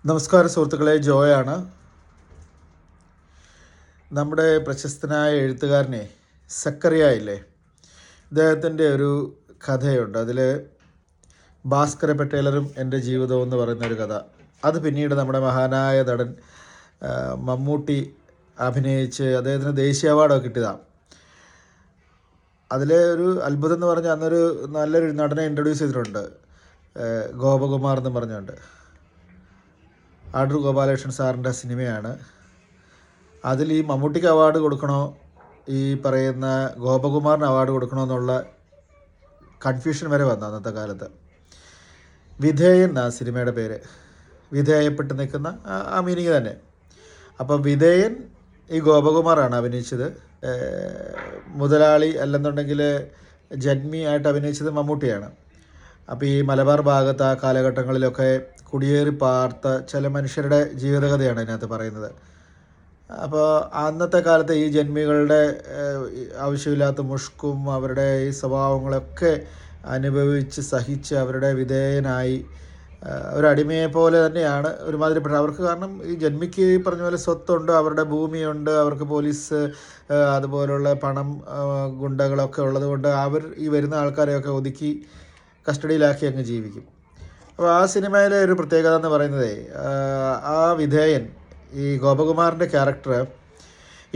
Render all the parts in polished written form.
നമസ്കാരം സുഹൃത്തുക്കളെ, ജോയാണ്. നമ്മുടെ പ്രശസ്തനായ എഴുത്തുകാരനെ സക്കറിയ ഇല്ലേ, ഇദ്ദേഹത്തിൻ്റെ ഒരു കഥയുണ്ട്. അതിൽ ഭാസ്കര പട്ടേലറും എൻ്റെ ജീവിതവും എന്ന് പറയുന്നൊരു കഥ. അത് പിന്നീട് നമ്മുടെ മഹാനായ നടൻ മമ്മൂട്ടി അഭിനയിച്ച് അദ്ദേഹത്തിന് ദേശീയ അവാർഡൊക്കെ കിട്ടിയതാണ്. അതിലെ ഒരു അത്ഭുതം എന്ന് പറഞ്ഞാൽ അന്നൊരു നല്ലൊരു നടനെ ഇൻട്രൊഡ്യൂസ് ചെയ്തിട്ടുണ്ട്, ഗോപകുമാർ എന്ന് പറഞ്ഞുകൊണ്ട്. ആടൂർ ഗോപാലകൃഷ്ണൻ സാറിൻ്റെ സിനിമയാണ്. അതിൽ ഈ മമ്മൂട്ടിക്ക് അവാർഡ് കൊടുക്കണോ ഈ പറയുന്ന ഗോപകുമാറിന് അവാർഡ് കൊടുക്കണോ എന്നുള്ള കൺഫ്യൂഷൻ വരെ വന്നു അന്നത്തെ കാലത്ത്. വിധേയൻ എന്നാ സിനിമയുടെ പേര്, വിധേയപ്പെട്ട് നിൽക്കുന്ന ആ മീനിങ് തന്നെ. അപ്പം വിധേയൻ ഈ ഗോപകുമാറാണ് അഭിനയിച്ചത്. മുതലാളി അല്ലെന്നുണ്ടെങ്കിൽ ജന്മി ആയിട്ട് അഭിനയിച്ചത് മമ്മൂട്ടിയാണ്. അപ്പോൾ ഈ മലബാർ ഭാഗത്ത് ആ കാലഘട്ടങ്ങളിലൊക്കെ കുടിയേറി പാർത്ത ചില മനുഷ്യരുടെ ജീവിതകഥയാണ് ഇതിനകത്ത് പറയുന്നത്. അപ്പോൾ അന്നത്തെ കാലത്ത് ഈ ജന്മികളുടെ ആവശ്യമില്ലാത്ത മുഷ്കും അവരുടെ ഈ സ്വഭാവങ്ങളൊക്കെ അനുഭവിച്ച് സഹിച്ച് അവരുടെ വിധേയനായി ഒരടിമയെ പോലെ തന്നെയാണ് ഒരുമാതിരിപ്പെട്ട അവർക്ക്. കാരണം ഈ ജന്മിക്ക് ഈ പറഞ്ഞ പോലെ സ്വത്തുണ്ട്, അവരുടെ ഭൂമിയുണ്ട്, അവർക്ക് പോലീസ് അതുപോലുള്ള പണം ഗുണ്ടകളൊക്കെ ഉള്ളത് കൊണ്ട് അവർ ഈ വരുന്ന ആൾക്കാരെയൊക്കെ ഒതുക്കി കസ്റ്റഡിയിലാക്കി അങ്ങ് ജീവിക്കും. അപ്പോൾ ആ സിനിമയിലെ ഒരു പ്രത്യേകത എന്ന് പറയുന്നത്, ആ വിധേയൻ ഈ ഗോപകുമാറിൻ്റെ ക്യാരക്ടർ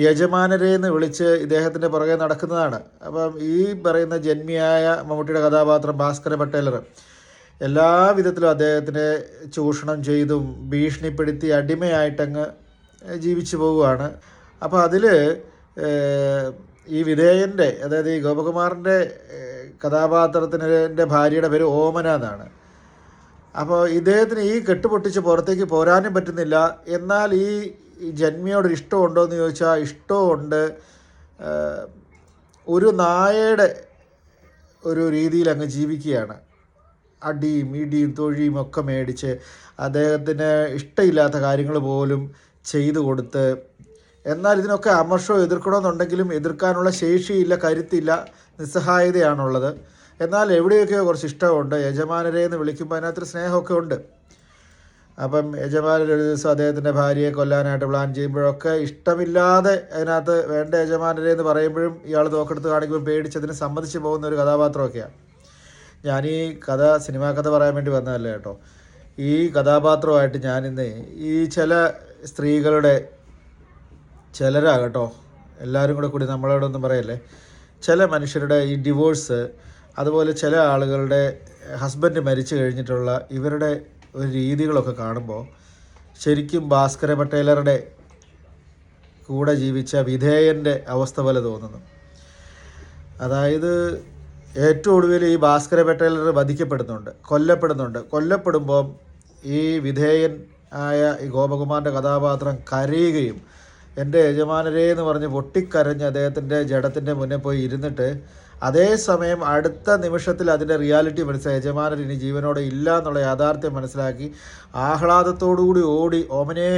യജമാനരെ എന്ന് വിളിച്ച് ഇദ്ദേഹത്തിൻ്റെ പുറകെ നടക്കുന്നതാണ്. അപ്പം ഈ പറയുന്ന ജന്മിയായ മമ്മൂട്ടിയുടെ കഥാപാത്രം ഭാസ്കര പട്ടേലർ എല്ലാ വിധത്തിലും അദ്ദേഹത്തിനെ ചൂഷണം ചെയ്തും ഭീഷണിപ്പെടുത്തി അടിമയായിട്ടങ്ങ് ജീവിച്ചു പോവുകയാണ്. അപ്പോൾ അതിൽ ഈ വിധേയൻ്റെ, അതായത് ഈ ഗോപകുമാറിൻ്റെ കഥാപാത്രത്തിൻ്റെ ഭാര്യയുടെ പേര് ഓമന എന്നാണ്. അപ്പോൾ ഇദ്ദേഹത്തിന് ഈ കെട്ടുപൊട്ടിച്ച് പുറത്തേക്ക് പോരാനും പറ്റുന്നില്ല. എന്നാൽ ഈ ജന്മിയോടൊരു ഇഷ്ടമുണ്ടോ എന്ന് ചോദിച്ചാൽ ഇഷ്ടമുണ്ട്. ഒരു നായയുടെ ഒരു രീതിയിൽ അങ്ങ് ജീവിക്കുകയാണ്. അടിയും ഇടിയും തൊഴിയും ഒക്കെ മേടിച്ച് അദ്ദേഹത്തിന് ഇഷ്ടമില്ലാത്ത കാര്യങ്ങൾ പോലും ചെയ്തു കൊടുത്ത്, എന്നാൽ ഇതിനൊക്കെ അമർഷവും എതിർക്കണമെന്നുണ്ടെങ്കിലും എതിർക്കാനുള്ള ശേഷിയില്ല, കരുത്തില്ല, നിസ്സഹായതയാണുള്ളത്. എന്നാൽ എവിടെയൊക്കെയോ കുറച്ച് ഇഷ്ടമുണ്ട്. യജമാനരെ എന്ന് വിളിക്കുമ്പോൾ അതിനകത്തൊരു സ്നേഹമൊക്കെ ഉണ്ട്. അപ്പം യജമാനർ ഒരു ദിവസം അദ്ദേഹത്തിൻ്റെ ഭാര്യയെ കൊല്ലാനായിട്ട് പ്ലാൻ ചെയ്യുമ്പോഴൊക്കെ ഇഷ്ടമില്ലാതെ അതിനകത്ത് വേണ്ട യജമാനരെ എന്ന് പറയുമ്പോഴും ഇയാൾ തോക്കെടുത്ത് കാണിക്കുമ്പോൾ പേടിച്ചതിന് സമ്മതിച്ച് പോകുന്ന ഒരു കഥാപാത്രമൊക്കെയാണ്. ഞാൻ ഈ കഥ, സിനിമാ കഥ പറയാൻ വേണ്ടി വന്നതല്ല കേട്ടോ. ഈ കഥാപാത്രമായിട്ട് ഞാനിന്ന് ഈ ചില സ്ത്രീകളുടെ, ചിലരാകട്ടോ, എല്ലാവരും കൂടി നമ്മളോടൊന്നും പറയല്ലേ, ചില മനുഷ്യരുടെ ഈ ഡിവോഴ്സ്, അതുപോലെ ചില ആളുകളുടെ ഹസ്ബൻഡ് മരിച്ചു കഴിഞ്ഞിട്ടുള്ള ഇവരുടെ ഒരു രീതികളൊക്കെ കാണുമ്പോൾ ശരിക്കും ഭാസ്കര പട്ടേലറുടെ കൂടെ ജീവിച്ച വിധേയൻ്റെ അവസ്ഥ പോലെ തോന്നുന്നു. അതായത് ഏറ്റവും ഒടുവിൽ ഈ ഭാസ്കര പട്ടേലർ വധിക്കപ്പെടുന്നുണ്ട്, കൊല്ലപ്പെടുമ്പോൾ ഈ വിധേയൻ ആയ ഈ ഗോപകുമാറിൻ്റെ കഥാപാത്രം കരയുകയും എൻ്റെ യജമാനരെ എന്ന് പറഞ്ഞ് പൊട്ടിക്കരഞ്ഞ് അദ്ദേഹത്തിൻ്റെ ജഡത്തിൻ്റെ മുന്നേ പോയി ഇരുന്നിട്ട്, അതേസമയം അടുത്ത നിമിഷത്തിൽ അതിൻ്റെ റിയാലിറ്റി മനസ്സിലായി, യജമാനർ ഇനി ജീവനോടെ ഇല്ല എന്നുള്ള യാഥാർത്ഥ്യം മനസ്സിലാക്കി ആഹ്ലാദത്തോടുകൂടി ഓടി, ഓമനെ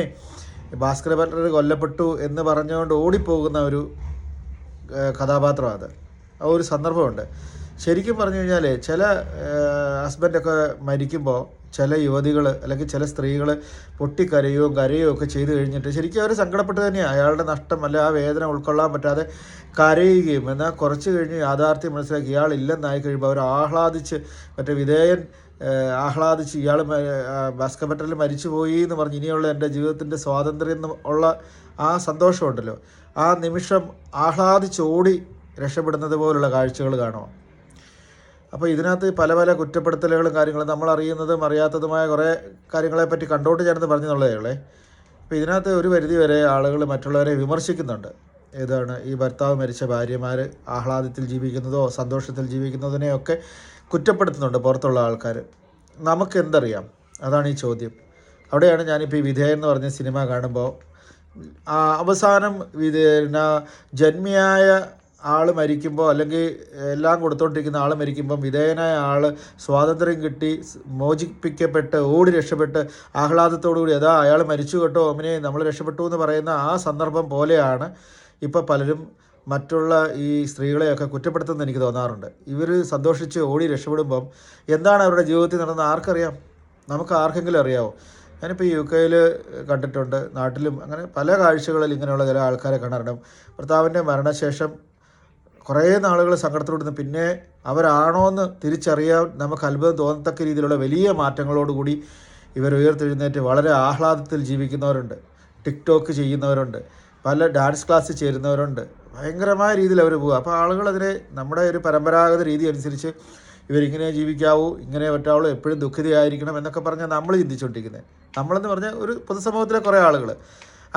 ഭാസ്കര പട്ടേലർ കൊല്ലപ്പെട്ടു എന്ന് പറഞ്ഞുകൊണ്ട് ഓടിപ്പോകുന്ന ഒരു കഥാപാത്രം. അത് ആ ഒരു സന്ദർഭമുണ്ട്. ശരിക്കും പറഞ്ഞു കഴിഞ്ഞാൽ ചില ഹസ്ബൻഡൊക്കെ മരിക്കുമ്പോൾ ചില യുവതികൾ അല്ലെങ്കിൽ ചില സ്ത്രീകൾ കരയുകയോ ഒക്കെ ചെയ്തു കഴിഞ്ഞിട്ട് ശരിക്കും അവർ സങ്കടപ്പെട്ട് തന്നെയാണ്. അയാളുടെ നഷ്ടം അല്ല, ആ വേദന ഉൾക്കൊള്ളാൻ പറ്റാതെ കരയുകയും, എന്നാൽ കുറച്ച് കഴിഞ്ഞ് യാഥാർത്ഥ്യം മനസ്സിലാക്കി ഇയാൾ ഇല്ലെന്നായി കഴിയുമ്പോൾ അവർ ആഹ്ലാദിച്ച്, മറ്റേ വിധേയൻ ആഹ്ലാദിച്ച് ഇയാൾ ഭാസ്കര പട്ടേലർ മരിച്ചുപോയി എന്ന് പറഞ്ഞ് ഇനിയുള്ള എൻ്റെ ജീവിതത്തിൻ്റെ സ്വാതന്ത്ര്യം ഉള്ള ആ സന്തോഷമുണ്ടല്ലോ, ആ നിമിഷം ആഹ്ലാദിച്ച് ഓടി രക്ഷപ്പെടുന്നത് പോലുള്ള കാഴ്ചകൾ കാണുക. അപ്പോൾ ഇതിനകത്ത് പല പല കുറ്റപ്പെടുത്തലുകളും കാര്യങ്ങളും നമ്മൾ അറിയുന്നതും അറിയാത്തതുമായ കുറേ കാര്യങ്ങളെപ്പറ്റി കണ്ടോട്ട് ഞാനത് പറഞ്ഞെന്നുള്ളതേ ഉള്ളേ. അപ്പോൾ ഇതിനകത്ത് ഒരു പരിധി വരെ ആളുകൾ മറ്റുള്ളവരെ വിമർശിക്കുന്നുണ്ട്. ഏതാണ് ഈ ഭർത്താവ് മരിച്ച ഭാര്യമാർ ആഹ്ലാദത്തിൽ ജീവിക്കുന്നതോ സന്തോഷത്തിൽ ജീവിക്കുന്നതിനെയൊക്കെ കുറ്റപ്പെടുത്തുന്നുണ്ട് പുറത്തുള്ള ആൾക്കാർ. നമുക്ക് എന്തറിയാം? അതാണ് ഈ ചോദ്യം. അവിടെയാണ് ഞാനിപ്പോൾ ഈ വിധേയൻ എന്ന് പറഞ്ഞ സിനിമ കാണുമ്പോൾ അവസാനം ജന്മിയായ ആൾ മരിക്കുമ്പോൾ, അല്ലെങ്കിൽ എല്ലാം കൊടുത്തോണ്ടിരിക്കുന്ന ആൾ മരിക്കുമ്പം വിധേയനായ ആൾ സ്വാതന്ത്ര്യം കിട്ടി മോചിപ്പിക്കപ്പെട്ട് ഓടി രക്ഷപ്പെട്ട് ആഹ്ലാദത്തോടുകൂടി അതാ അയാൾ മരിച്ചു കേട്ടോ, അമ്മനെ നമ്മൾ രക്ഷപ്പെട്ടു എന്ന് പറയുന്ന ആ സന്ദർഭം പോലെയാണ് ഇപ്പോൾ പലരും മറ്റുള്ള ഈ സ്ത്രീകളെയൊക്കെ കുറ്റപ്പെടുത്തുന്നത് എനിക്ക് തോന്നാറുണ്ട്. ഇവർ സന്തോഷിച്ച് ഓടി രക്ഷപ്പെടുമ്പം എന്താണ് അവരുടെ ജീവിതത്തിൽ നടന്നത് ആർക്കറിയാം? നമുക്ക് ആർക്കെങ്കിലും അറിയാമോ? ഞാനിപ്പോൾ UK കണ്ടിട്ടുണ്ട്, നാട്ടിലും അങ്ങനെ പല കാഴ്ചകളിൽ ഇങ്ങനെയുള്ള ചില ആൾക്കാരെ കാണാറുണ്ട്. ഭർത്താവിൻ്റെ മരണശേഷം കുറേ നാളുകൾ സങ്കടത്തിലൂടെ പിന്നെ അവരാണോ എന്ന് തിരിച്ചറിയാൻ നമുക്ക് അത്ഭുതം തോന്നത്തക്ക രീതിയിലുള്ള വലിയ മാറ്റങ്ങളോടുകൂടി ഇവർ ഉയർത്തെഴുന്നേറ്റ് വളരെ ആഹ്ലാദത്തിൽ ജീവിക്കുന്നവരുണ്ട്, ടിക്ടോക്ക് ചെയ്യുന്നവരുണ്ട്, പല ഡാൻസ് ക്ലാസ്സിൽ ചേരുന്നവരുണ്ട്. ഭയങ്കരമായ രീതിയിൽ അവർ പോകുക. അപ്പോൾ ആളുകൾ അതിനെ നമ്മുടെ ഒരു പരമ്പരാഗത രീതി അനുസരിച്ച് ഇവരിങ്ങനെ ജീവിക്കാവൂ, ഇങ്ങനെ പറ്റാവുള്ളൂ, എപ്പോഴും ദുഃഖിതയായിരിക്കണം എന്നൊക്കെ പറഞ്ഞാൽ നമ്മൾ ചിന്തിച്ചുകൊണ്ടിരിക്കുന്നത്. നമ്മളെന്ന് പറഞ്ഞാൽ ഒരു പൊതുസമൂഹത്തിലെ കുറേ ആളുകൾ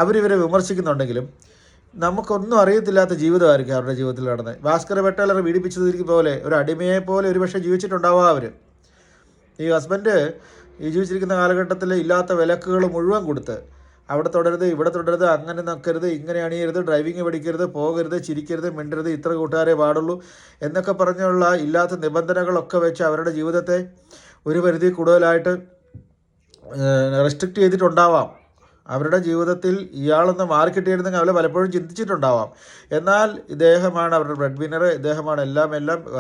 അവരിവരെ വിമർശിക്കുന്നുണ്ടെങ്കിലും നമുക്കൊന്നും അറിയത്തില്ലാത്ത ജീവിതമായിരിക്കും അവരുടെ ജീവിതത്തിൽ നടന്നത്. ഭാസ്കര വെട്ടാലർ പീഡിപ്പിച്ചതിരിക്കും പോലെ ഒരു അടിമയെ പോലെ ഒരു പക്ഷേ ജീവിച്ചിട്ടുണ്ടാവുക അവർ. ഈ ഹസ്ബൻഡ് ഈ ജീവിച്ചിരിക്കുന്ന കാലഘട്ടത്തിൽ ഇല്ലാത്ത വിലക്കുകൾ മുഴുവൻ കൊടുത്ത് അവിടെ തുടരുത്, ഇവിടെ തുടരുത്, അങ്ങനെ നോക്കരുത്, ഇങ്ങനെ അണിയരുത്, ഡ്രൈവിങ് പഠിക്കരുത്, പോകരുത്, ചിരിക്കരുത്, മിണ്ടരുത്, ഇത്ര കൂട്ടുകാരെ പാടുള്ളൂ എന്നൊക്കെ പറഞ്ഞുള്ള ഇല്ലാത്ത നിബന്ധനകളൊക്കെ വെച്ച് അവരുടെ ജീവിതത്തെ ഒരു പരിധി കൂടുതലായിട്ട് റെസ്ട്രിക്റ്റ് ചെയ്തിട്ടുണ്ടാവാം. അവരുടെ ജീവിതത്തിൽ ഇയാളൊന്ന് മാറിക്കിട്ടിയിരുന്നെങ്കിൽ അവർ പലപ്പോഴും ചിന്തിച്ചിട്ടുണ്ടാവാം. എന്നാൽ ഇദ്ദേഹമാണ് അവരുടെ ബ്രെഡ് വിന്നർ, ഇദ്ദേഹമാണ് എല്ലാം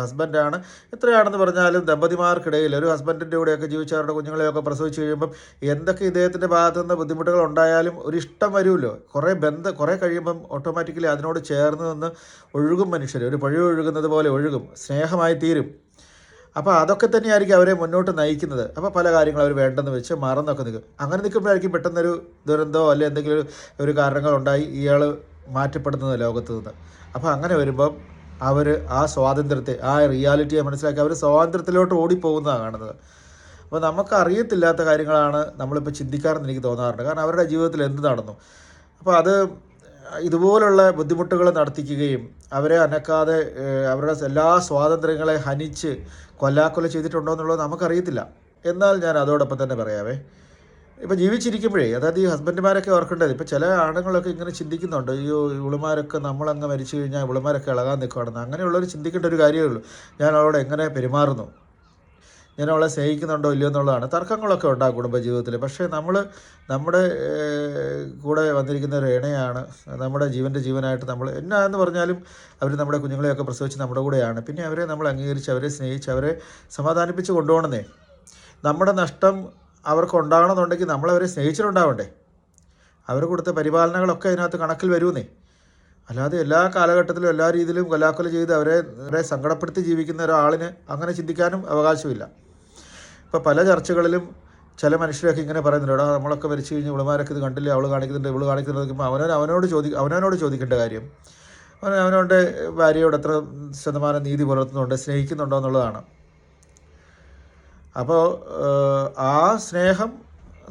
ഹസ്ബൻഡാണ്. എത്രയാണെന്ന് പറഞ്ഞാലും ദമ്പതിമാർക്കിടയിൽ ഒരു ഹസ്ബൻഡിൻ്റെ കൂടെയൊക്കെ ജീവിച്ച് അവരുടെ കുഞ്ഞുങ്ങളെയൊക്കെ പ്രസവിച്ച് കഴിയുമ്പം എന്തൊക്കെ ഇദ്ദേഹത്തിൻ്റെ ഭാഗത്തു നിന്ന് ബുദ്ധിമുട്ടുകൾ ഉണ്ടായാലും ഒരു ഇഷ്ടം വരുമല്ലോ. കുറേ കഴിയുമ്പം ഓട്ടോമാറ്റിക്കലി അതിനോട് ചേർന്ന് നിന്ന് ഒഴുകും മനുഷ്യർ, ഒരു പുഴ ഒഴുകുന്നത് പോലെ ഒഴുകും, സ്നേഹമായി തീരും. അപ്പോൾ അതൊക്കെ തന്നെയായിരിക്കും അവരെ മുന്നോട്ട് നയിക്കുന്നത്. അപ്പോൾ പല കാര്യങ്ങളും അവർ വേണ്ടെന്ന് വെച്ച് മറന്നൊക്കെ നിൽക്കും. അങ്ങനെ നിൽക്കുമ്പോഴായിരിക്കും പെട്ടെന്നൊരു ദുരന്തമോ അല്ലെങ്കിൽ എന്തെങ്കിലും ഒരു കാരണങ്ങളുണ്ടായി ഇയാൾ മാറ്റപ്പെടുന്നത് ലോകത്ത് നിന്ന്. അപ്പോൾ അങ്ങനെ വരുമ്പം അവർ ആ സ്വാതന്ത്ര്യത്തെ, ആ റിയാലിറ്റിയെ മനസ്സിലാക്കി അവർ സ്വാതന്ത്ര്യത്തിലോട്ട് ഓടിപ്പോകുന്നതാണ് കാണുന്നത്. അപ്പോൾ നമുക്ക് അറിയത്തില്ലാത്ത കാര്യങ്ങളാണ് നമ്മളിപ്പോൾ ചിന്തിക്കാറെന്ന് എനിക്ക് തോന്നാറുണ്ട്. കാരണം അവരുടെ ജീവിതത്തിൽ എന്ത് നടന്നു, അപ്പോൾ അത് ഇതുപോലുള്ള ബുദ്ധിമുട്ടുകൾ നടത്തിക്കുകയും അവരെ അനക്കാതെ അവരുടെ എല്ലാ സ്വാതന്ത്ര്യങ്ങളെ ഹനിച്ച് കൊല്ലാക്കൊല ചെയ്തിട്ടുണ്ടോ എന്നുള്ളത് നമുക്കറിയത്തില്ല. എന്നാൽ ഞാൻ അതോടൊപ്പം തന്നെ പറയാവേ, ഇപ്പോൾ ജീവിച്ചിരിക്കുമ്പോഴേ, അതായത് ഈ ഹസ്ബൻഡുമാരൊക്കെ ഓർക്കേണ്ടത്, ഇപ്പോൾ ചില ആണുങ്ങളൊക്കെ ഇങ്ങനെ ചിന്തിക്കുന്നുണ്ട്, അയ്യോ ഇവളുമാരൊക്കെ നമ്മളങ്ങ് മരിച്ചു കഴിഞ്ഞാൽ ഇവളുമാരൊക്കെ ഇളകാൻ നിൽക്കുകയാണെന്ന്. അങ്ങനെയുള്ളവർ ചിന്തിക്കേണ്ട ഒരു കാര്യമേ ഉള്ളൂ, ഞാൻ അവളോട് എങ്ങനെ പെരുമാറുന്നു, ഞാൻ അവളെ സ്നേഹിക്കുന്നുണ്ടോ ഇല്ലയോ എന്നുള്ളതാണ്. തർക്കങ്ങളൊക്കെ ഉണ്ടാകും കുടുംബജീവിതത്തിൽ. പക്ഷേ നമ്മുടെ കൂടെ വന്നിരിക്കുന്ന ഒരു ഇണയാണ്, നമ്മുടെ ജീവനായിട്ട് നമ്മൾ എന്നാന്ന് പറഞ്ഞാലും അവർ നമ്മുടെ കുഞ്ഞുങ്ങളെയൊക്കെ പ്രസവിച്ച് നമ്മുടെ കൂടെയാണ്. പിന്നെ അവരെ നമ്മൾ അംഗീകരിച്ച് അവരെ സ്നേഹിച്ച് അവരെ സമാധാനിപ്പിച്ച് കൊണ്ടുപോകണമെന്നേ. നമ്മുടെ നഷ്ടം അവർക്ക് ഉണ്ടാകണമെന്നുണ്ടെങ്കിൽ നമ്മളവരെ സ്നേഹിച്ചിട്ടുണ്ടാവണ്ടേ. അവർ കൊടുത്ത പരിപാലനകളൊക്കെ അതിനകത്ത് കണക്കിൽ വരുമെന്നേ. അല്ലാതെ എല്ലാ കാലഘട്ടത്തിലും എല്ലാ രീതിയിലും കൊല്ലാക്കൊല ചെയ്ത് അവരെ സങ്കടപ്പെടുത്തി ജീവിക്കുന്ന ഒരാളിന് അങ്ങനെ ചിന്തിക്കാനും അവകാശമില്ല. ഇപ്പോൾ പല ചർച്ചകളിലും ചില മനുഷ്യരൊക്കെ ഇങ്ങനെ പറയുന്നുണ്ട്, എടാ നമ്മളൊക്കെ മരിച്ചു കഴിഞ്ഞ് ഇവളുമാരൊക്കെ ഇത് കണ്ടില്ലേ, അവൾ കാണിക്കുന്നുണ്ട് ഇവൾ കാണിക്കുന്നത് നോക്കുമ്പോൾ അവനവനോട് ചോദിക്കേണ്ട കാര്യം അവനവൻ്റെ ഭാര്യയോട് എത്ര ശതമാനം നീതി പുലർത്തുന്നുണ്ട്, സ്നേഹിക്കുന്നുണ്ടോ എന്നുള്ളതാണ്. അപ്പോൾ ആ സ്നേഹം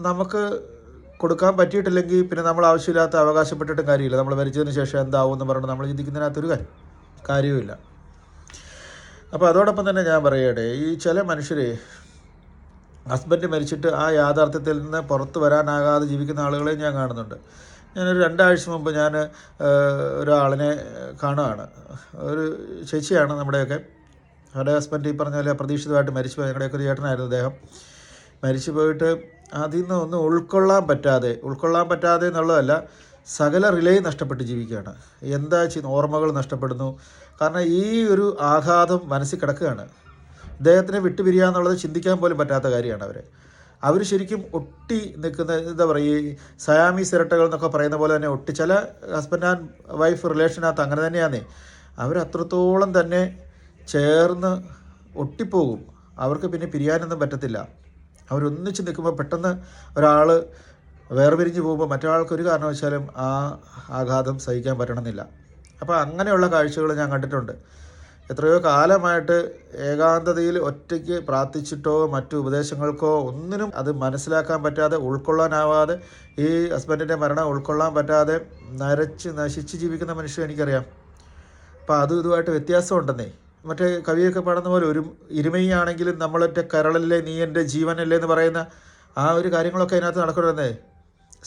നമുക്ക് കൊടുക്കാൻ പറ്റിയിട്ടില്ലെങ്കിൽ പിന്നെ നമ്മൾ ആവശ്യമില്ലാത്ത അവകാശപ്പെട്ടിട്ടും കാര്യമില്ല. നമ്മൾ മരിച്ചതിന് ശേഷം എന്താവും എന്ന് പറഞ്ഞാൽ നമ്മൾ ചിന്തിക്കുന്നതിനകത്തൊരു കാര്യവുമില്ല. അപ്പോൾ അതോടൊപ്പം തന്നെ ഞാൻ പറയട്ടെ, ഈ ചില മനുഷ്യർ ഹസ്ബൻഡ് മരിച്ചിട്ട് ആ യാഥാർത്ഥ്യത്തിൽ നിന്ന് പുറത്ത് വരാനാകാതെ ജീവിക്കുന്ന ആളുകളെ ഞാൻ കാണുന്നുണ്ട്. ഞാനൊരു 2 ആഴ്ച മുമ്പ് ഞാൻ ഒരാളിനെ കാണുകയാണ്. ഒരു ചേച്ചിയാണ് നമ്മുടെയൊക്കെ. അവരുടെ ഹസ്ബൻഡ് ഈ പറഞ്ഞ പോലെ അപ്രതീക്ഷിതമായിട്ട് മരിച്ചു പോയി. ഞങ്ങളുടെയൊക്കെ ഒരു ചേട്ടനായിരുന്നു അദ്ദേഹം. മരിച്ചു പോയിട്ട് അതിൽ നിന്ന് ഒന്നും ഉൾക്കൊള്ളാൻ പറ്റാതെ എന്നുള്ളതല്ല, സകല റിലേയും നഷ്ടപ്പെട്ട് ജീവിക്കുകയാണ്. എന്താ ഓർമ്മകൾ നഷ്ടപ്പെടുന്നു. കാരണം ഈ ഒരു ആഘാതം മനസ്സിൽ കിടക്കുകയാണ്. ഇദ്ദേഹത്തിനെ വിട്ടുപിരിയുക എന്നുള്ളത് ചിന്തിക്കാൻ പോലും പറ്റാത്ത കാര്യമാണ്. അവർ ശരിക്കും ഒട്ടി നിൽക്കുന്ന, എന്താ പറയുക, ഈ സയാമീസ് ഇരട്ടകൾ എന്നൊക്കെ പറയുന്ന പോലെ തന്നെ ഒട്ടി. ചില ഹസ്ബൻഡ് ആൻഡ് വൈഫ് റിലേഷനകത്ത് അങ്ങനെ തന്നെയാണേ. അവരത്രത്തോളം തന്നെ ചേർന്ന് ഒട്ടിപ്പോകും. അവർക്ക് പിന്നെ പിരിയാനൊന്നും പറ്റത്തില്ല. അവരൊന്നിച്ച് നിൽക്കുമ്പോൾ പെട്ടെന്ന് ഒരാൾ വേർപിരിഞ്ഞ് പോകുമ്പോൾ മറ്റൊരാൾക്ക് ഒരു കാരണവശാലും ആ ആഘാതം സഹിക്കാൻ പറ്റണമെന്നില്ല. അപ്പോൾ അങ്ങനെയുള്ള കാഴ്ചകൾ ഞാൻ കണ്ടിട്ടുണ്ട്. എത്രയോ കാലമായിട്ട് ഏകാന്തതയിൽ ഒറ്റയ്ക്ക് പ്രാർത്ഥിച്ചിട്ടോ മറ്റു ഉപദേശങ്ങൾക്കോ ഒന്നിനും അത് മനസ്സിലാക്കാൻ പറ്റാതെ, ഉൾക്കൊള്ളാനാവാതെ, ഈ ഹസ്ബൻഡിൻ്റെ മരണം ഉൾക്കൊള്ളാൻ പറ്റാതെ നശിച്ച് ജീവിക്കുന്ന മനുഷ്യരെ എനിക്കറിയാം. അപ്പോൾ ഇതുമായിട്ട് വ്യത്യാസമുണ്ടെന്നേ. മറ്റേ കവിയൊക്കെ പാടുന്ന പോലെ, ഒരു ഇരുമയാണെങ്കിലും നമ്മളൊറ്റ കരളല്ലേ നീ എൻ്റെ ജീവനല്ലേ എന്ന് പറയുന്ന ആ ഒരു കാര്യങ്ങളൊക്കെ അതിനകത്ത് നടക്കണമെന്നേ.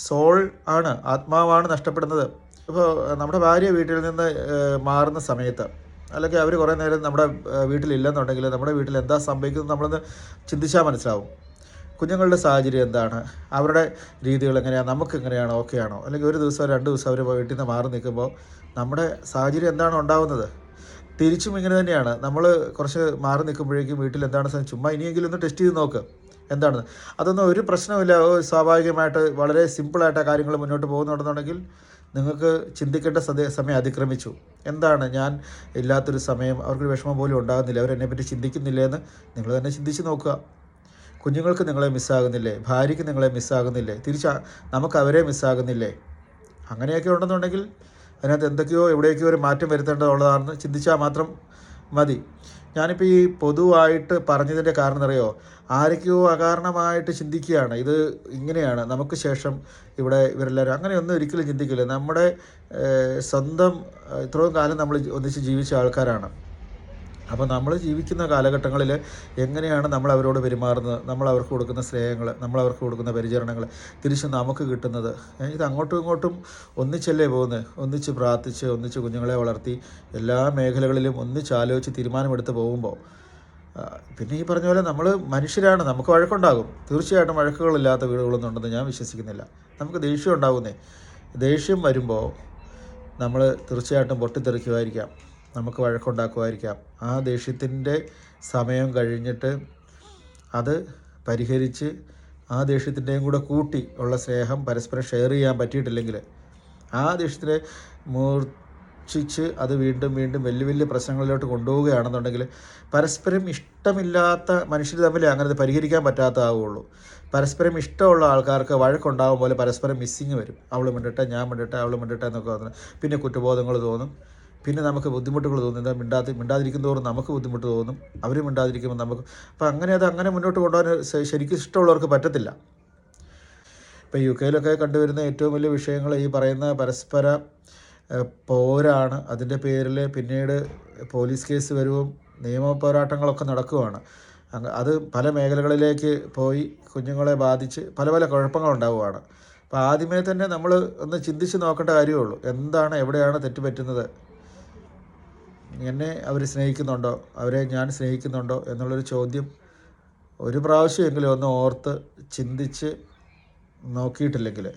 സോൾ ആണ്, ആത്മാവാണ് നഷ്ടപ്പെടുന്നത്. ഇപ്പോൾ നമ്മുടെ ഭാര്യ വീട്ടിൽ നിന്ന് മാറുന്ന സമയത്ത്, അല്ലെങ്കിൽ അവർ കുറേ നേരം നമ്മുടെ വീട്ടിലില്ലെന്നുണ്ടെങ്കിൽ നമ്മുടെ വീട്ടിൽ എന്താ സംഭവിക്കുന്നത് നമ്മളൊന്ന് ചിന്തിച്ചാൽ മനസ്സിലാവും. കുഞ്ഞുങ്ങളുടെ സാഹചര്യം എന്താണ്, അവരുടെ രീതികൾ എങ്ങനെയാണ്, നമുക്ക് എങ്ങനെയാണോ ഓക്കെയാണോ, അല്ലെങ്കിൽ ഒരു ദിവസം 2 ദിവസം അവർ വീട്ടിൽ നിന്ന് മാറി നിൽക്കുമ്പോൾ നമ്മുടെ സാഹചര്യം എന്താണ് ഉണ്ടാകുന്നത്. തിരിച്ചും ഇങ്ങനെ തന്നെയാണ്. നമ്മൾ കുറച്ച് മാറി നിൽക്കുമ്പോഴേക്കും വീട്ടിൽ എന്താണ് ചുമ്മാ ഇനിയെങ്കിലും ഒന്ന് ടെസ്റ്റ് ചെയ്ത് നോക്ക്. എന്താണ് അതൊന്നും ഒരു പ്രശ്നമില്ല. സ്വാഭാവികമായിട്ട് വളരെ സിമ്പിളായിട്ട് ആ കാര്യങ്ങൾ മുന്നോട്ട് പോകുന്നുണ്ടെന്നുണ്ടെങ്കിൽ നിങ്ങൾക്ക് ചിന്തിക്കേണ്ട സമയം അതിക്രമിച്ചു. എന്താണ് ഞാൻ ഇല്ലാത്തൊരു സമയം, അവർക്ക് വിഷമം പോലും ഉണ്ടാകുന്നില്ല, അവരെന്നെപ്പറ്റി ചിന്തിക്കുന്നില്ലേ എന്ന് നിങ്ങൾ തന്നെ ചിന്തിച്ച് നോക്കുക. കുഞ്ഞുങ്ങൾക്ക് നിങ്ങളെ മിസ്സാകുന്നില്ലേ? ഭാര്യയ്ക്ക് നിങ്ങളെ മിസ്സാകുന്നില്ലേ? നമുക്ക് അവരെ മിസ്സാകുന്നില്ലേ? അങ്ങനെയൊക്കെ ഉണ്ടെന്നുണ്ടെങ്കിൽ അതിനകത്ത് എന്തൊക്കെയോ എവിടെയൊക്കെയോ ഒരു മാറ്റം വരുത്തേണ്ടതുള്ളതാണെന്ന് ചിന്തിച്ചാൽ മാത്രം മതി. ഞാനിപ്പോൾ ഈ പൊതുവായിട്ട് പറഞ്ഞതിൻ്റെ കാരണം അറിയോ, ആരൊക്കെയോ അകാരണമായിട്ട് ചിന്തിക്കുകയാണ് ഇത് ഇങ്ങനെയാണ്, നമുക്ക് ശേഷം ഇവിടെ ഇവരെല്ലാവരും അങ്ങനെയൊന്നും ഒരിക്കലും ചിന്തിക്കില്ല. നമ്മുടെ സ്വന്തം ഇത്രയും കാലം നമ്മൾ ഒന്നിച്ച് ജീവിച്ച ആൾക്കാരാണ്. അപ്പോൾ നമ്മൾ ജീവിക്കുന്ന കാലഘട്ടങ്ങളിൽ എങ്ങനെയാണ് നമ്മൾ അവരോട് പെരുമാറുന്നത്, നമ്മൾ അവർക്ക് കൊടുക്കുന്ന സ്നേഹങ്ങൾ, നമ്മൾ അവർക്ക് കൊടുക്കുന്ന പരിചരണങ്ങൾ തിരിച്ച് നമുക്ക് കിട്ടുന്നത്, ഇത് അങ്ങോട്ടും ഇങ്ങോട്ടും ഒന്നിച്ചല്ലേ പോകുന്നത്. ഒന്നിച്ച് പ്രാർത്ഥിച്ച് ഒന്നിച്ച് കുഞ്ഞുങ്ങളെ വളർത്തി എല്ലാ മേഖലകളിലും ഒന്നിച്ചാലോചിച്ച് തീരുമാനമെടുത്ത് പോകുമ്പോൾ പിന്നെ ഈ പറഞ്ഞ പോലെ നമ്മൾ മനുഷ്യരാണ്, നമുക്ക് വഴക്കുണ്ടാകും. തീർച്ചയായിട്ടും വഴക്കുകളില്ലാത്ത വീടുകളൊന്നും ഉണ്ടെന്ന് ഞാൻ വിശ്വസിക്കുന്നില്ല. നമുക്ക് ദേഷ്യം ഉണ്ടാകുന്നേ. ദേഷ്യം വരുമ്പോൾ നമ്മൾ തീർച്ചയായിട്ടും പൊട്ടിത്തെറിക്കുമായിരിക്കാം, നമുക്ക് വഴക്കുണ്ടാക്കുമായിരിക്കാം. ആ ദേഷ്യത്തിൻ്റെ സമയം കഴിഞ്ഞിട്ട് അത് പരിഹരിച്ച് ആ ദേഷ്യത്തിൻ്റെയും കൂടെ കൂട്ടി ഉള്ള സ്നേഹം പരസ്പരം ഷെയർ ചെയ്യാൻ പറ്റിയിട്ടില്ലെങ്കിൽ ആ ദേഷ്യത്തിനെ മൂർച്ഛിച്ച് അത് വീണ്ടും വീണ്ടും വലിയ വലിയ പ്രശ്നങ്ങളിലോട്ട് കൊണ്ടുപോവുകയാണെന്നുണ്ടെങ്കിൽ പരസ്പരം ഇഷ്ടമില്ലാത്ത മനുഷ്യർ തമ്മിൽ അങ്ങനെ പരിഹരിക്കാൻ പറ്റാത്തതാവുള്ളൂ. പരസ്പരം ഇഷ്ടമുള്ള ആൾക്കാർക്ക് വഴക്കുണ്ടാകും പോലെ പരസ്പരം മിസ്സിങ് വരും. അവൾ മിണ്ടട്ടെ, ഞാൻ മിണ്ടട്ടെ, അവൾ മിണ്ടട്ടെ എന്നൊക്കെ തോന്നുന്നു. പിന്നെ കുറ്റബോധങ്ങൾ തോന്നും, പിന്നെ നമുക്ക് ബുദ്ധിമുട്ടുകൾ തോന്നും. എന്താ മിണ്ടാതിരിക്കും തോറും നമുക്ക് ബുദ്ധിമുട്ട് തോന്നും, അവർ മിണ്ടാതിരിക്കുമ്പോൾ നമുക്ക്. അപ്പോൾ അങ്ങനെ മുന്നോട്ട് കൊണ്ടുപോകാൻ ശരിക്കും ഇഷ്ടമുള്ളവർക്ക് പറ്റത്തില്ല. ഇപ്പോൾ UK കണ്ടുവരുന്ന ഏറ്റവും വലിയ വിഷയങ്ങൾ ഈ പറയുന്ന പരസ്പര പോരാണ്. അതിൻ്റെ പേരിൽ പിന്നീട് പോലീസ് കേസ് വരുവും നിയമ പോരാട്ടങ്ങളൊക്കെ നടക്കുകയാണ്. അത് പല മേഖലകളിലേക്ക് പോയി കുഞ്ഞുങ്ങളെ ബാധിച്ച് പല പല കുഴപ്പങ്ങളുണ്ടാവുകയാണ്. അപ്പോൾ ആദ്യമേ തന്നെ നമ്മൾ ഒന്ന് ചിന്തിച്ച് നോക്കേണ്ട കാര്യമേ ഉള്ളൂ. എന്താണ്, എവിടെയാണ് തെറ്റ് പറ്റുന്നത്, എന്നെ അവർ സ്നേഹിക്കുന്നുണ്ടോ, അവരെ ഞാൻ സ്നേഹിക്കുന്നുണ്ടോ എന്നുള്ളൊരു ചോദ്യം ഒരു പ്രാവശ്യമെങ്കിലും ഒന്ന് ഓർത്ത് ചിന്തിച്ച് നോക്കിയിട്ടില്ലെങ്കിൽ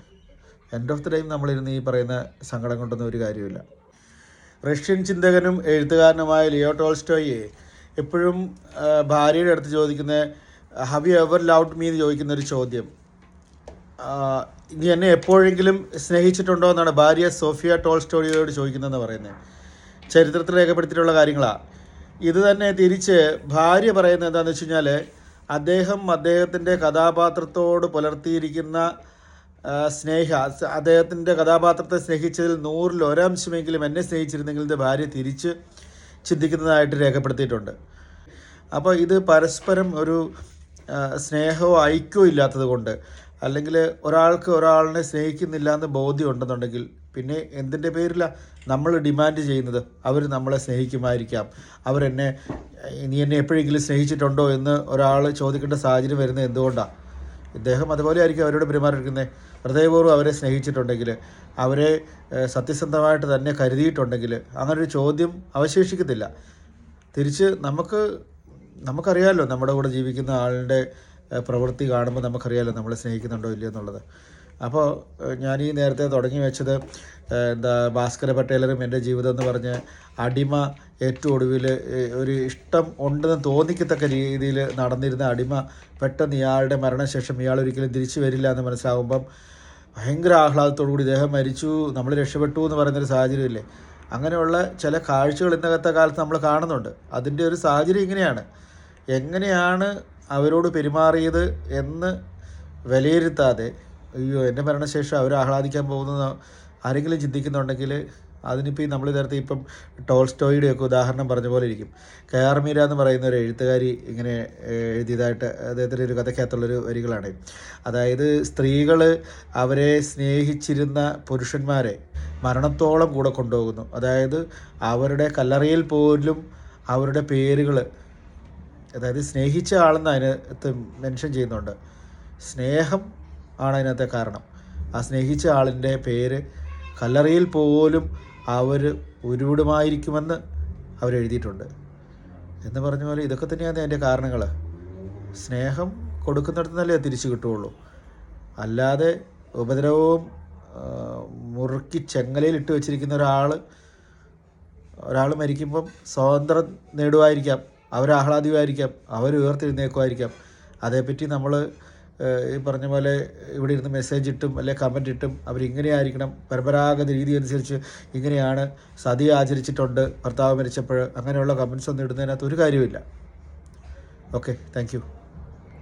എൻഡ് ഓഫ് ദി ടൈം നമ്മളിരുന്ന് ഈ പറയുന്ന സങ്കടം കൊണ്ടൊന്നും ഒരു കാര്യമില്ല. റഷ്യൻ ചിന്തകനും എഴുത്തുകാരനുമായ ലിയോ ടോൾസ്റ്റോയി എപ്പോഴും ഭാര്യയുടെ അടുത്ത് ചോദിക്കുന്ന have you ever loved me എന്ന് ചോദിക്കുന്നൊരു ചോദ്യം, നീ എന്നെ എപ്പോഴെങ്കിലും സ്നേഹിച്ചിട്ടുണ്ടോ എന്നാണ് ഭാര്യ സോഫിയ ടോൾസ്റ്റോയിയോട് ചോദിക്കുന്നതെന്ന് പറയുന്നത്. ചരിത്രത്തിൽ രേഖപ്പെടുത്തിയിട്ടുള്ള കാര്യങ്ങളാണ്. ഇത് തന്നെ തിരിച്ച് ഭാര്യ പറയുന്നത് എന്താണെന്ന് വെച്ച് കഴിഞ്ഞാൽ അദ്ദേഹത്തിൻ്റെ കഥാപാത്രത്തോട് പുലർത്തിയിരിക്കുന്ന അദ്ദേഹത്തിൻ്റെ കഥാപാത്രത്തെ സ്നേഹിച്ചതിൽ 100ൽ 1 എന്നെ സ്നേഹിച്ചിരുന്നെങ്കിൽ ഇത് ഭാര്യ തിരിച്ച് ചിന്തിക്കുന്നതായിട്ട് രേഖപ്പെടുത്തിയിട്ടുണ്ട്. അപ്പോൾ ഇത് പരസ്പരം ഒരു സ്നേഹമോ ഐക്യവും ഇല്ലാത്തത് കൊണ്ട്, അല്ലെങ്കിൽ ഒരാൾക്ക് ഒരാളിനെ സ്നേഹിക്കുന്നില്ല എന്ന് ബോധ്യം ഉണ്ടെന്നുണ്ടെങ്കിൽ പിന്നെ എന്തിൻ്റെ പേരിലാണ് നമ്മൾ ഡിമാൻഡ് ചെയ്യുന്നത്? അവർ നമ്മളെ സ്നേഹിക്കുമായിരിക്കാം, നീ എന്നെ എപ്പോഴെങ്കിലും സ്നേഹിച്ചിട്ടുണ്ടോ എന്ന് ഒരാൾ ചോദിക്കേണ്ട സാഹചര്യം വരുന്നത് എന്തുകൊണ്ടാണ്? ഇദ്ദേഹം അതുപോലെ ആയിരിക്കും അവരോട് പെരുമാറിയിരിക്കുന്നത്. ഹൃദയപൂർവ്വം അവരെ സ്നേഹിച്ചിട്ടുണ്ടെങ്കിൽ, അവരെ സത്യസന്ധമായിട്ട് തന്നെ കരുതിയിട്ടുണ്ടെങ്കിൽ അങ്ങനൊരു ചോദ്യം അവശേഷിക്കത്തില്ല. തിരിച്ച് നമുക്കറിയാമല്ലോ, നമ്മുടെ കൂടെ ജീവിക്കുന്ന ആളുടെ പ്രവൃത്തി കാണുമ്പോൾ നമുക്കറിയാമല്ലോ നമ്മൾ സ്നേഹിക്കുന്നുണ്ടോ ഇല്ലയോ എന്നുള്ളത്. അപ്പോൾ ഞാൻ ഈ നേരത്തെ തുടങ്ങി വെച്ചത് ഭാസ്കര പട്ടേലറും എൻ്റെ ജീവിതം എന്ന് പറഞ്ഞ് അടിമ ഏറ്റവും ഒടുവിൽ ഒരു ഇഷ്ടം ഉണ്ടെന്ന് തോന്നിക്കത്തക്ക രീതിയിൽ നടന്നിരുന്ന അടിമ പെട്ടെന്ന് ഇയാളുടെ മരണശേഷം ഇയാൾ ഒരിക്കലും തിരിച്ചു വരില്ല എന്ന് മനസ്സിലാകുമ്പം ഭയങ്കര ആഹ്ലാദത്തോടു കൂടി ഇദ്ദേഹം മരിച്ചു, നമ്മൾ രക്ഷപ്പെട്ടു എന്ന് പറയുന്നൊരു സാഹചര്യമില്ലേ. അങ്ങനെയുള്ള ചില കാഴ്ചകൾ ഇന്നത്തെ കാലത്ത് നമ്മൾ കാണുന്നുണ്ട്. അതിൻ്റെ ഒരു സാഹചര്യം ഇങ്ങനെയാണ്. എങ്ങനെയാണ് അവരോട് പെരുമാറിയത് എന്ന് വിലയിരുത്താതെ അയ്യോ എൻ്റെ മരണശേഷം അവർ ആഹ്ലാദിക്കാൻ പോകുന്നത് ആരെങ്കിലും ചിന്തിക്കുന്നുണ്ടെങ്കിൽ അതിനിപ്പോൾ നമ്മൾ നേരത്തെ ഇപ്പം ടോൾസ്റ്റോയിയുടെയൊക്കെ ഉദാഹരണം പറഞ്ഞ പോലെ ഇരിക്കും. KR മീര എന്ന് പറയുന്ന ഒരു എഴുത്തുകാരി ഇങ്ങനെ എഴുതിയതായിട്ട് അദ്ദേഹത്തിൻ്റെ ഒരു കഥയ്ക്കകത്തുള്ളൊരു വരികളാണ്. അതായത് സ്ത്രീകൾ അവരെ സ്നേഹിച്ചിരുന്ന പുരുഷന്മാരെ മരണത്തോളം കൂടെ കൊണ്ടുപോകുന്നു. അതായത് അവരുടെ കല്ലറയിൽ പോലും അവരുടെ പേരുകൾ, അതായത് സ്നേഹിച്ച ആളെന്ന് അതിനകത്ത് മെൻഷൻ ചെയ്യുന്നുണ്ട്. സ്നേഹം ആണ് അതിനകത്തെ കാരണം. ആ സ്നേഹിച്ച ആളിൻ്റെ പേര് കല്ലറയിൽ പോലും അവർ ഉരുവിടുമായിരിക്കുമെന്ന് അവരെഴുതിയിട്ടുണ്ട്. എന്ന് പറഞ്ഞ പോലെ ഇതൊക്കെ തന്നെയാണ് അതിൻ്റെ കാരണങ്ങൾ. സ്നേഹം കൊടുക്കുന്നിടത്ത് നിന്നല്ലേ തിരിച്ചു കിട്ടുകയുള്ളൂ. അല്ലാതെ ഉപദ്രവവും മുറുക്കി ചെങ്ങലയിൽ ഇട്ട് വെച്ചിരിക്കുന്ന ഒരാൾ മരിക്കുമ്പം സ്വാതന്ത്ര്യം നേടുമായിരിക്കാം, അവർ ആഹ്ലാദിക്കുമായിരിക്കാം, അവർ ഉയർത്തെഴുന്നേക്കുമായിരിക്കാം. അതേപ്പറ്റി നമ്മൾ ഈ പറഞ്ഞ പോലെ ഇവിടെ ഇരുന്ന് മെസ്സേജ് ഇട്ടും അല്ലെ കമൻ്റ് ഇട്ടും അവരിങ്ങനെ ആയിരിക്കണം, പരമ്പരാഗത രീതി അനുസരിച്ച് ഇങ്ങനെയാണ് സതി ആചരിച്ചിട്ടുണ്ട് ഭർത്താവ് മരിച്ചപ്പോൾ, അങ്ങനെയുള്ള കമൻസ് ഒന്നും ഇടുന്നതിനകത്ത് ഒരു കാര്യമില്ല. Okay, thank you.